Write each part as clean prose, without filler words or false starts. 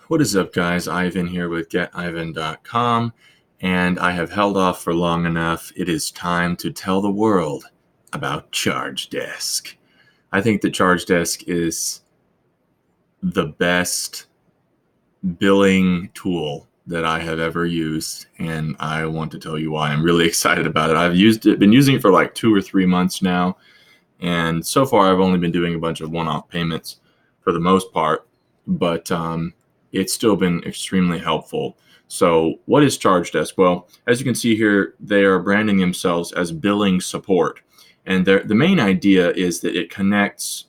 What is up, guys? Ivan here with getivan.com, and I have held off for long enough. It is time to tell the world about ChargeDesk. I think that ChargeDesk is the best billing tool that I have ever used, and I want to tell you why. I'm really excited about it. Been using it for like 2 or 3 months now, and so far I've only been doing a bunch of one-off payments for the most part, but it's still been extremely helpful. So what is ChargeDesk? Well, as you can see here, they are branding themselves as billing support. And the main idea is that it connects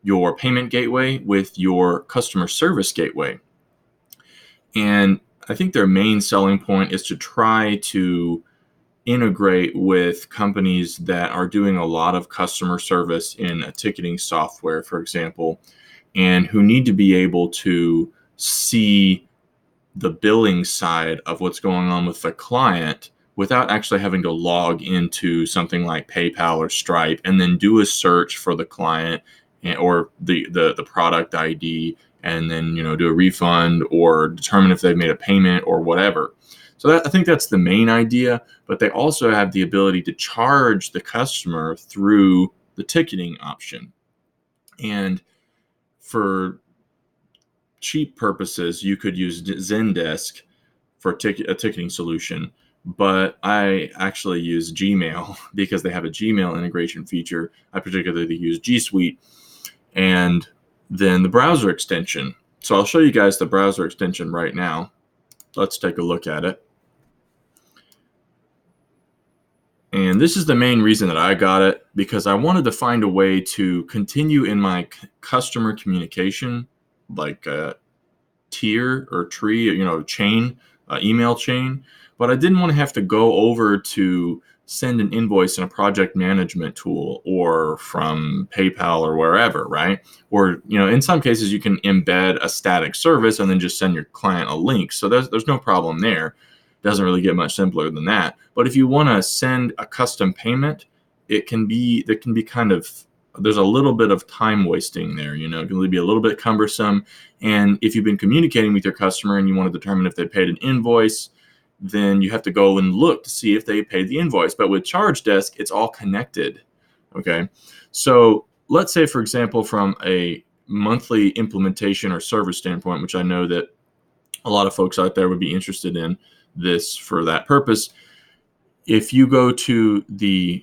your payment gateway with your customer service gateway. And I think their main selling point is to try to integrate with companies that are doing a lot of customer service in a ticketing software, for example, and who need to be able to see the billing side of what's going on with the client without actually having to log into something like PayPal or Stripe and then do a search for the client or the product ID and then do a refund or determine if they've made a payment or whatever. So I think that's the main idea, but they also have the ability to charge the customer through the ticketing option. And for cheap purposes, you could use Zendesk for a ticketing solution, but I actually use Gmail because they have a Gmail integration feature. I particularly use G Suite and then the browser extension. So I'll show you guys the browser extension right now. Let's take a look at it. And this is the main reason that I got it, because I wanted to find a way to continue in my customer communication, like a tier or tree, chain, email chain, but I didn't want to have to go over to send an invoice in a project management tool or from PayPal or wherever, right? Or, in some cases you can embed a static service and then just send your client a link. So there's no problem there. Doesn't really get much simpler than that. But if you want to send a custom payment, there can be kind of, there's a little bit of time wasting there. It can be a little bit cumbersome. And if you've been communicating with your customer and you want to determine if they paid an invoice, then you have to go and look to see if they paid the invoice. But with ChargeDesk, it's all connected. Okay. So let's say, for example, from a monthly implementation or service standpoint, which I know that a lot of folks out there would be interested in this for that purpose. If you go to the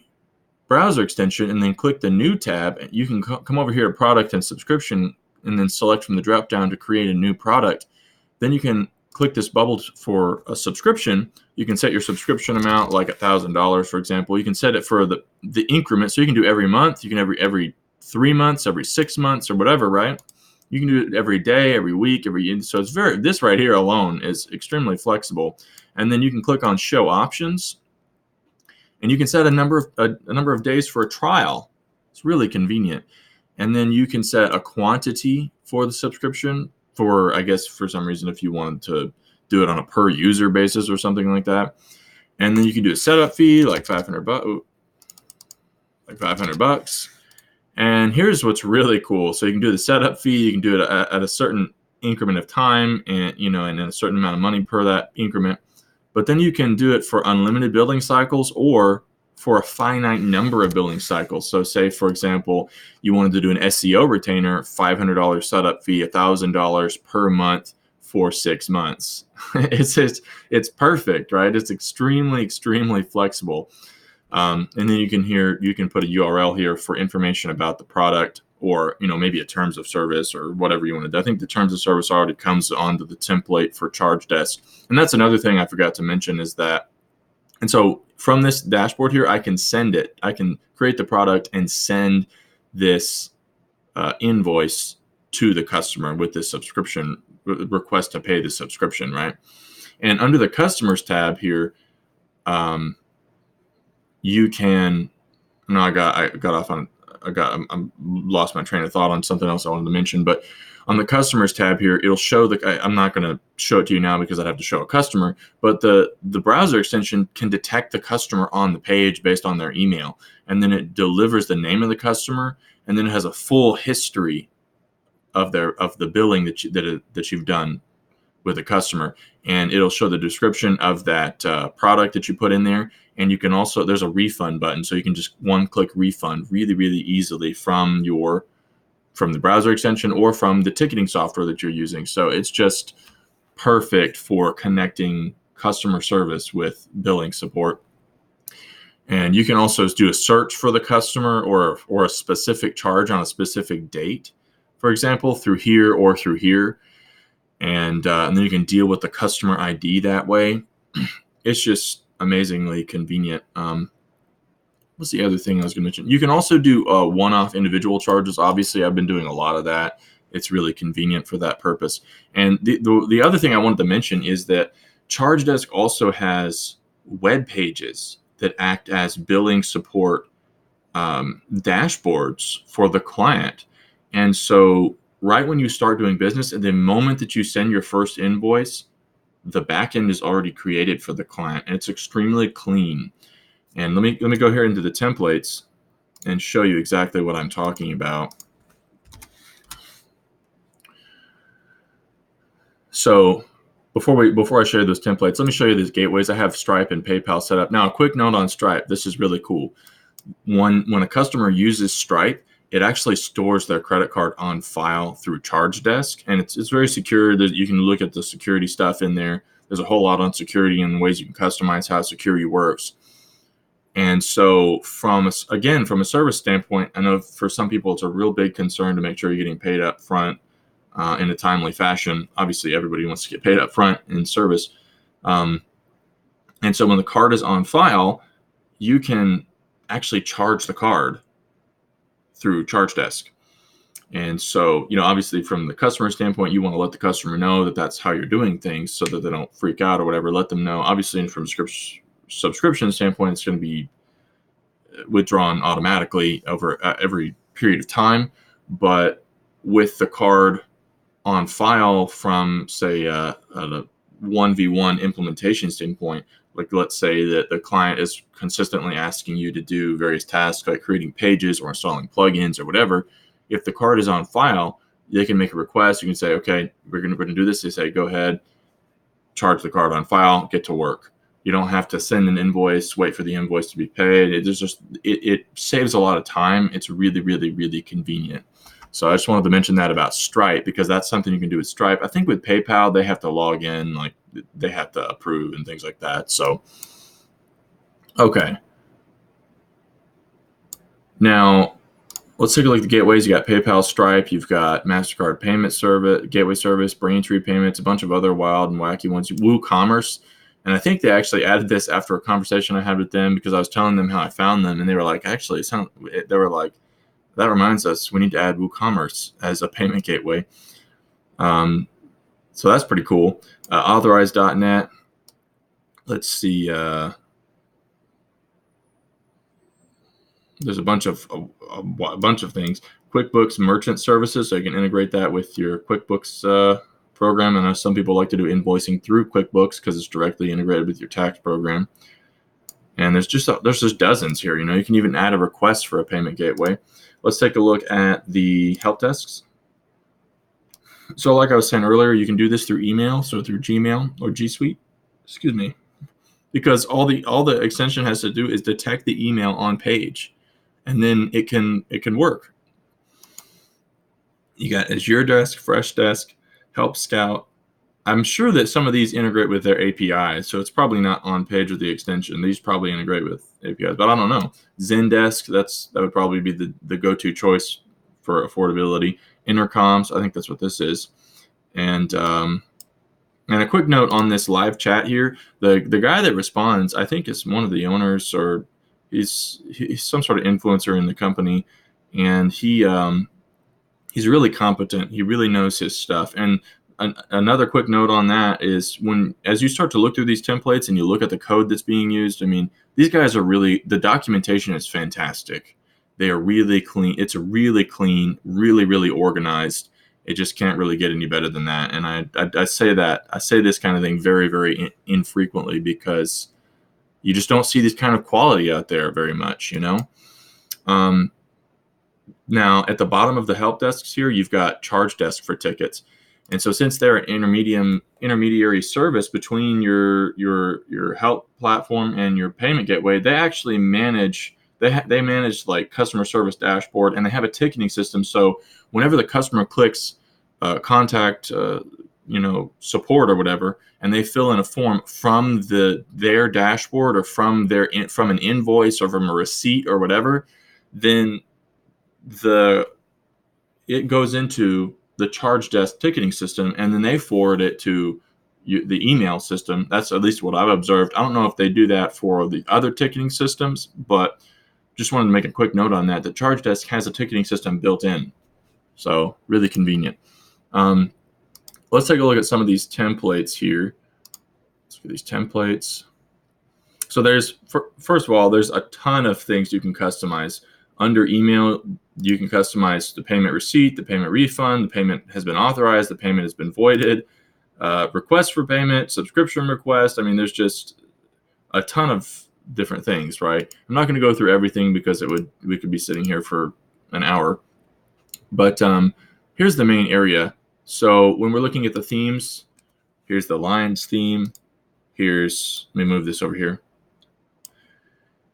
browser extension and then click the new tab, you can come over here to product and subscription and then select from the drop down to create a new product. Then you can click this bubble for a subscription. You can set your subscription amount like $1,000, for example. You can set it for the increment, so you can do every month. You can every 3 months, every 6 months, or whatever, right? You can do it every day, every week, so it's this right here alone is extremely flexible. And then you can click on show options, and you can set a number of days for a trial. It's really convenient. And then you can set a quantity for the subscription for, I guess, for some reason, if you wanted to do it on a per user basis or something like that. And then you can do a setup fee like $500. And here's what's really cool. So you can do the setup fee. You can do it at a certain increment of time, and and a certain amount of money per that increment. But then you can do it for unlimited billing cycles or for a finite number of billing cycles. So say, for example, you wanted to do an SEO retainer, $500 setup fee, $1,000 per month for 6 months. It's perfect, right? It's extremely, extremely flexible. And then you can put a URL here for information about the product, or maybe a terms of service or whatever you want to do. I think the terms of service already comes onto the template for ChargeDesk. And that's another thing I forgot to mention is that, and so from this dashboard here, I can send it. I can create the product and send this invoice to the customer with this subscription request to pay the subscription, right? And under the customers tab here, you can. No, I lost my train of thought on something else I wanted to mention. But on the customers tab here, it'll show I'm not going to show it to you now because I'd have to show a customer. But the browser extension can detect the customer on the page based on their email, and then it delivers the name of the customer, and then it has a full history of the billing that you've done with a customer, and it'll show the description of that product that you put in there. And you can also, there's a refund button, so you can just one-click refund really, really easily from the browser extension or from the ticketing software that you're using. So it's just perfect for connecting customer service with billing support. And you can also do a search for the customer or a specific charge on a specific date, for example, through here or through here. And then you can deal with the customer ID that way. It's just amazingly convenient. What's the other thing I was going to mention? You can also do one-off individual charges. Obviously, I've been doing a lot of that. It's really convenient for that purpose. And the other thing I wanted to mention is that ChargeDesk also has web pages that act as billing support dashboards for the client. And so right when you start doing business, at the moment that you send your first invoice, the backend is already created for the client, and it's extremely clean. And let me go here into the templates and show you exactly what I'm talking about. So before I show you those templates, let me show you these gateways. I have Stripe and PayPal set up. Now, a quick note on Stripe. This is really cool. When a customer uses Stripe, it actually stores their credit card on file through ChargeDesk, and it's very secure. You can look at the security stuff in there. There's a whole lot on security and ways you can customize how security works. And so from a service standpoint, I know for some people it's a real big concern to make sure you're getting paid up front in a timely fashion. Obviously, everybody wants to get paid up front in service. And so when the card is on file, you can actually charge the card through ChargeDesk. And so, obviously from the customer standpoint, you want to let the customer know that that's how you're doing things so that they don't freak out or whatever. Let them know. Obviously, from a subscription standpoint, it's going to be withdrawn automatically over every period of time. But with the card on file from, say, a 1v1 implementation standpoint, like let's say that the client is consistently asking you to do various tasks like creating pages or installing plugins or whatever. If the card is on file, they can make a request. You can say, okay, we're going to do this. They say, go ahead, charge the card on file, get to work. You don't have to send an invoice, wait for the invoice to be paid. It saves a lot of time. It's really, really, really convenient. So I just wanted to mention that about Stripe, because that's something you can do with Stripe. I think with PayPal, they have to log in, like they have to approve and things like that. So, okay. Now, let's take a look at the gateways. You got PayPal, Stripe, you've got MasterCard Payment Service, Gateway Service, Braintree Payments, a bunch of other wild and wacky ones. WooCommerce. And I think they actually added this after a conversation I had with them, because I was telling them how I found them, and they were like, actually, they were like, that reminds us, we need to add WooCommerce as a payment gateway. So that's pretty cool. Authorize.net. Let's see. There's a bunch of things. QuickBooks Merchant Services, so you can integrate that with your QuickBooks program. I know some people like to do invoicing through QuickBooks because it's directly integrated with your tax program. And there's just dozens here. You can even add a request for a payment gateway. Let's take a look at the help desks. So like I was saying earlier, you can do this through email, so through Gmail or G Suite, because all the extension has to do is detect the email on page, and then it can work. You got Azure Desk, Freshdesk, Help Scout. I'm sure that some of these integrate with their APIs, so it's probably not on page with the extension. These probably integrate with APIs, but I don't know. Zendesk, that would probably be the go-to choice for affordability. Intercoms, I think that's what this is. And a quick note on this live chat here: the guy that responds, I think, is one of the owners, or he's some sort of influencer in the company, and he's really competent. He really knows his stuff. And another quick note on that is, as you start to look through these templates and you look at the code that's being used, I mean, these guys are the documentation is fantastic. They are really clean. It's really clean, really, really organized. It just can't really get any better than that. And I say this kind of thing very, very infrequently, because you just don't see this kind of quality out there very much, Now, at the bottom of the help desks here, you've got ChargeDesk for tickets. And so since they're an intermediary service between your help platform and your payment gateway, they actually manage they manage like customer service dashboard, and they have a ticketing system. So whenever the customer clicks contact support or whatever, and they fill in a form from their dashboard or from an invoice or from a receipt or whatever, then it goes into the ChargeDesk ticketing system, and then they forward it to the email system. That's at least what I've observed. I don't know if they do that for the other ticketing systems, but just wanted to make a quick note on that. The ChargeDesk has a ticketing system built in, so really convenient. Let's take a look at some of these templates here. Let's look at these templates. So first of all, there's a ton of things you can customize. Under email, you can customize the payment receipt, the payment refund, the payment has been authorized, the payment has been voided, request for payment, subscription request. I mean, there's just a ton of different things, right? I'm not going to go through everything because we could be sitting here for an hour. But here's the main area. So when we're looking at the themes, here's the lines theme. Let me move this over here.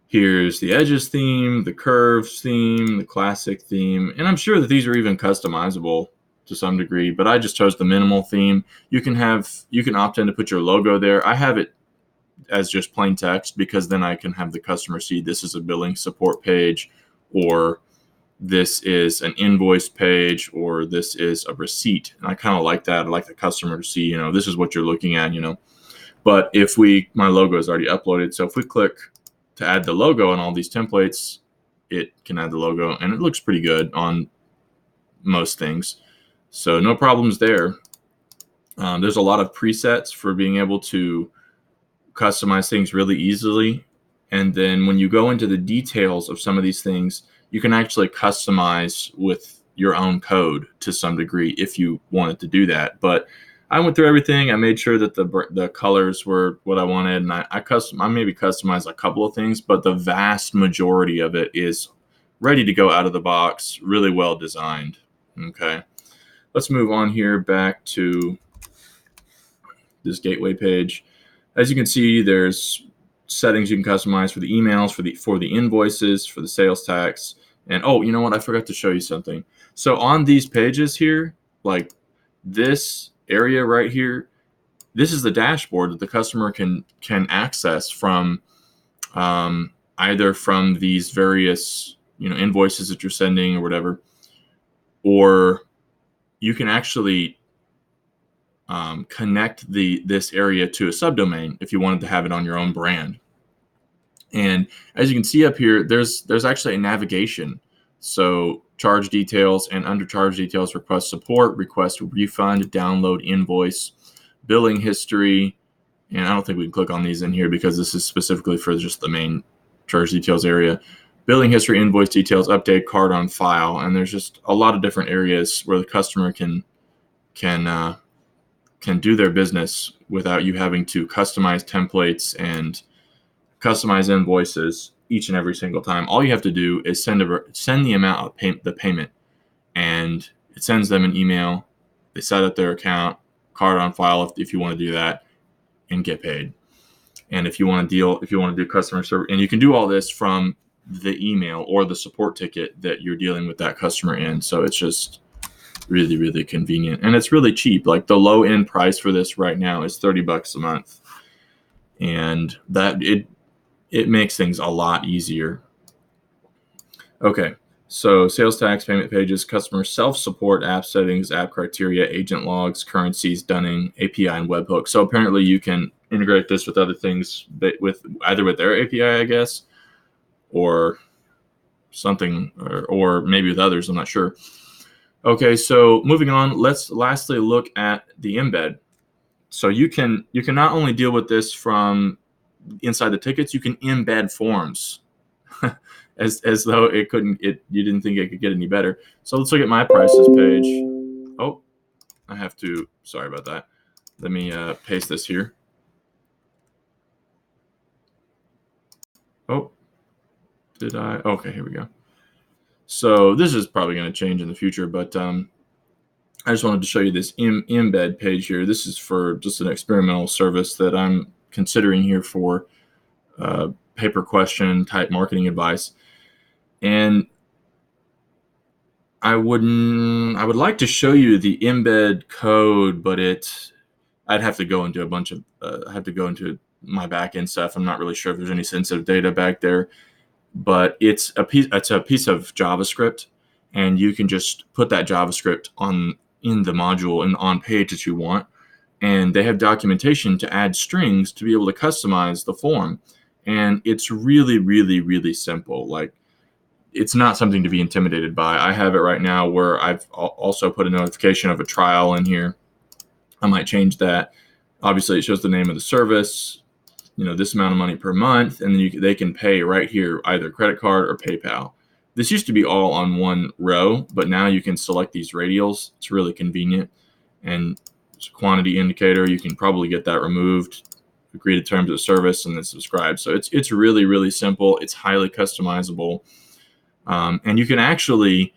Here's the edges theme, the curves theme, the classic theme, and I'm sure that these are even customizable to some degree, but I just chose the minimal theme. You can opt in to put your logo there. I have it as just plain text because then I can have the customer see this is a billing support page, or this is an invoice page, or this is a receipt. And I kind of like that. I like the customer to see, this is what you're looking at, But my logo is already uploaded. So if we click to add the logo on all these templates, it can add the logo, and it looks pretty good on most things. So no problems there. There's a lot of presets for being able to customize things really easily. And then when you go into the details of some of these things, you can actually customize with your own code to some degree if you wanted to do that. But I went through everything. I made sure that the colors were what I wanted, and I maybe customized a couple of things, but the vast majority of it is ready to go out of the box, really well designed. Okay, let's move on here back to this gateway page. As you can see, there's settings you can customize for the emails, for the invoices, for the sales tax, and oh, you know what? I forgot to show you something. So on these pages here, like this area right here, this is the dashboard that the customer can access from either from these various invoices that you're sending or whatever, or you can actually connect this area to a subdomain if you wanted to have it on your own brand. And as you can see up here, there's actually a navigation. So charge details, and under charge details, request support, request refund, download invoice, billing history. And I don't think we can click on these in here because this is specifically for just the main charge details area. Billing history, invoice details, update, card on file. And there's just a lot of different areas where the customer can do their business without you having to customize templates and customize invoices each and every single time. All you have to do is send the amount of the payment, and it sends them an email. They set up their account, card on file if you want to do that, and get paid. And if you want to do customer service, and you can do all this from the email or the support ticket that you're dealing with that customer in. So it's just really, really convenient, and it's really cheap. Like the low end price for this right now is $30 a month, and that it makes things a lot easier. Okay, so sales tax, payment pages, customer self-support, app settings, app criteria, agent logs, currencies, dunning, API, and webhook. So apparently you can integrate this with other things, with their API, I guess, or something, or maybe with others. I'm not sure. Okay, so moving on, let's lastly look at the embed. So you can not only deal with this from inside the tickets, you can embed forms as though you didn't think it could get any better. So let's look at my prices page. Oh, sorry about that. Let me paste this here. Oh, okay, here we go. So this is probably going to change in the future, but I just wanted to show you this embed page here. This is for just an experimental service that I'm considering here for paper question type marketing advice. And I would like to show you the embed code, but I'd have to go into a bunch of I have to go into my backend stuff. I'm not really sure if there's any sensitive data back there, but it's a piece of JavaScript, and you can just put that JavaScript in the module and on page that you want. And they have documentation to add strings to be able to customize the form. And it's really, really, really simple. Like, it's not something to be intimidated by. I have it right now where I've also put a notification of a trial in here. I might change that. Obviously, it shows the name of the service, this amount of money per month, and then they can pay right here, either credit card or PayPal. This used to be all on one row, but now you can select these radials. It's really convenient. And it's a quantity indicator. You can probably get that removed, agree to terms of service, and then subscribe. So it's really, really simple. It's highly customizable. And you can actually,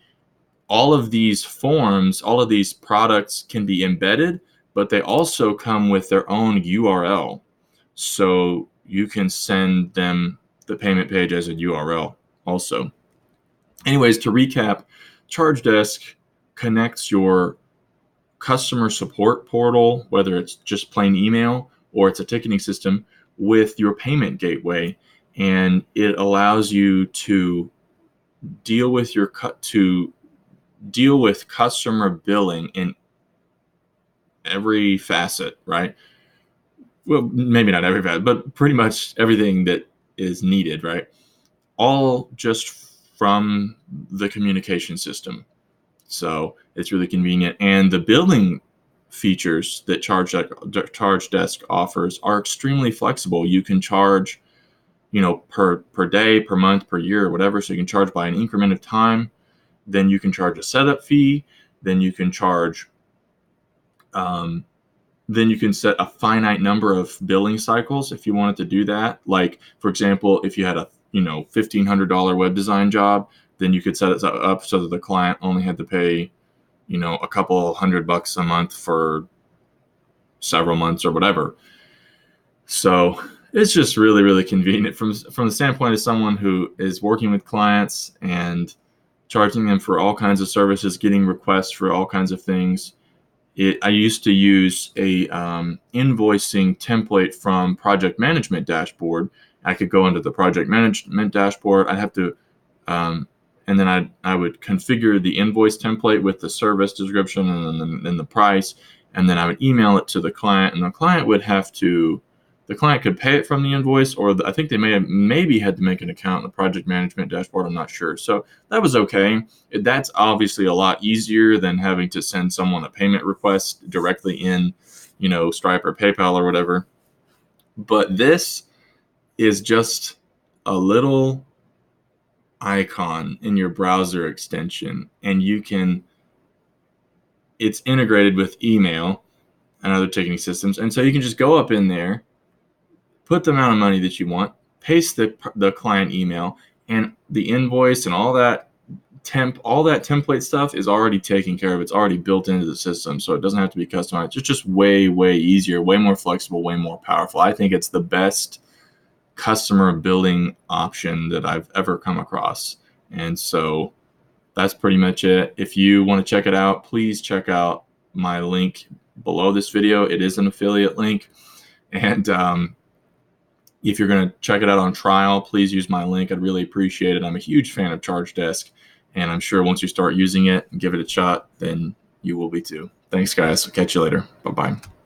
all of these forms, all of these products can be embedded, but they also come with their own URL. So you can send them the payment page as a URL also. Anyways, to recap, ChargeDesk connects your customer support portal, whether it's just plain email or it's a ticketing system, with your payment gateway, and it allows you to deal with customer billing in every facet, right? Well, maybe not every facet, but pretty much everything that is needed, right? All just from the communication system. So it's really convenient. And the billing features that ChargeDesk offers are extremely flexible. You can charge, per day, per month, per year, whatever. So you can charge by an increment of time. Then you can charge a setup fee. Then you can charge, then you can set a finite number of billing cycles if you wanted to do that. Like, for example, if you had a $1,500 web design job, then you could set it up so that the client only had to pay, a couple $100 a month for several months or whatever. So it's just really, really convenient from the standpoint of someone who is working with clients and charging them for all kinds of services, getting requests for all kinds of things. I used to use a invoicing template from Project Management Dashboard. I could go into the Project Management Dashboard. I'd have to, and then I would configure the invoice template with the service description and the price, and then I would email it to the client, and the client could pay it from the invoice, or I think they maybe had to make an account in the Project Management Dashboard. I'm not sure. So that was okay. That's obviously a lot easier than having to send someone a payment request directly in, Stripe or PayPal or whatever. But this is just a little icon in your browser extension, and it's integrated with email and other ticketing systems. And so you can just go up in there, put the amount of money that you want, paste the client email, and the invoice and all that template stuff is already taken care of. It's already built into the system, so it doesn't have to be customized. It's just way, way easier, way more flexible, way more powerful. I think it's the best customer billing option that I've ever come across. And so that's pretty much it. If you want to check it out, please check out my link below this video. It is an affiliate link. And if you're going to check it out on trial, please use my link. I'd really appreciate it. I'm a huge fan of ChargeDesk, and I'm sure once you start using it and give it a shot, then you will be too. Thanks, guys. I'll catch you later. Bye-bye.